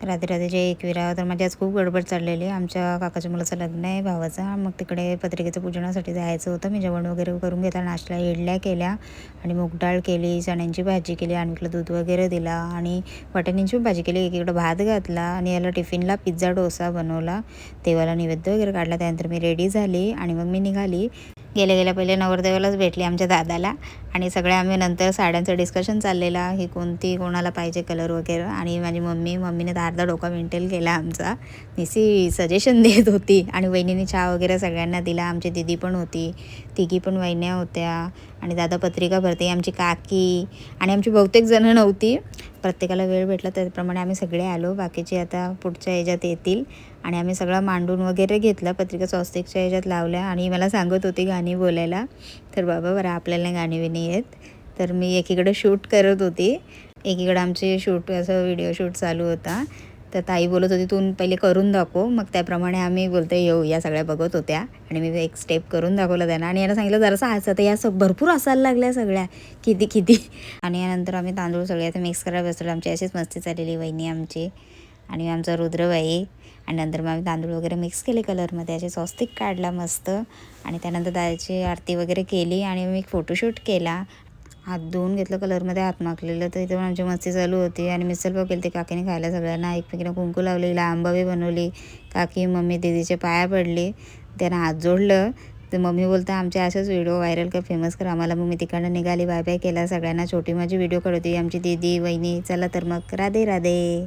राधे राधे जय एकविरा. तर माझी आज खूप गडबड चाललेली. आमच्या काकाच्या मुलाचं लग्न आहे भावाचा. मग तिकडे पत्रिकेचं पूजनासाठी जायचं होतं. मी जेवण वगैरे करून घेतला, नाश्ता इडल्या केल्या आणि मूग डाळ केली, चण्यांची भाजी केली, आणवीला दूध वगैरे दिला आणि वाटाण्यांची भाजी केली. एकीकडं भात घातला आणि याला टिफिनला पिझ्झा डोसा बनवला. देवाला नैवेद्य वगैरे काढला. त्यानंतर मी रेडी झाली आणि मग मी निघाली. गेल्या पहिले नवरदेवालाच भेटली आमच्या दादाला आणि सगळे आम्ही नंतर साड्यांचं डिस्कशन चाललेला, ही कोणती कोणाला पाहिजे कलर वगैरे. आणि माझी मम्मीने तर अर्धा डोका मेंटेल केला आमचा, निसी सजेशन देत होती आणि वहिनीने चहा वगैरे सगळ्यांना दिला. आमची दीदी पण होती, तिघी पण वहिन्या होत्या आणि दादा पत्रिका भरते, आमची काकी आणि आमची बहुतेक जणं नव्हती. प्रत्येकाला वेळ भेटला त्याप्रमाणे आम्ही सगळे आलो. बाकीचे आता पुढच्या ह्याच्यात येतील आणि आम्ही सगळं मांडून वगैरे घेतलं. पत्रिका स्वस्तिकच्या ह्याच्यात लावल्या आणि मला सांगत होती गाणी बोलायला. तर बाबा बरं आपल्याला गाणी विणी येत. तर मी एकीकडे शूट करत होती, एकीकडे आमचे शूट असं व्हिडिओ शूट चालू होता. तर ताई बोलत होती तू पहिले करून दाखव, मग त्याप्रमाणे आम्ही बोलतो येऊ या सगळ्या बघत होत्या आणि मी एक स्टेप करून दाखवलं त्यांना आणि यांना सांगितलं जरासं हसत या भरपूर हसायला लागल्या सगळ्या किती आणि यानंतर आम्ही तांदूळ सगळे आता मिक्स करायला बसलो. आमची अशीच मस्ती चाललेली, वहिनी आमची आणि आमचा रुद्रबाई. आणि नंतर मग आम्ही तांदूळ वगैरे मिक्स केले कलरमध्ये, असे स्वस्तिक काढला मस्त आणि त्यानंतर दादाची आरती वगैरे केली आणि मी एक फोटोशूट केला. हात धुवून घेतलं, कलरमध्ये हात माखलेलं. तर इथे पण आमची मस्ती चालू होती आणि मिसळ पाव केली ते काकीने खायला सगळ्यांना. एकमेकीनं कुंकू लावलेला, आंबावी बनवली. काकी मम्मी दीदीचे पाया पडली, त्यांना हात जोडलं. तर मम्मी बोलतं आमचे असेच व्हिडिओ व्हायरल कर, फेमस कर आम्हाला. मग मी तिकडनं निघाली, बाय बाय केला सगळ्यांना. छोटी माझी व्हिडिओ काढत होती आमची दीदी वहिनी. चला तर मग राधे राधे.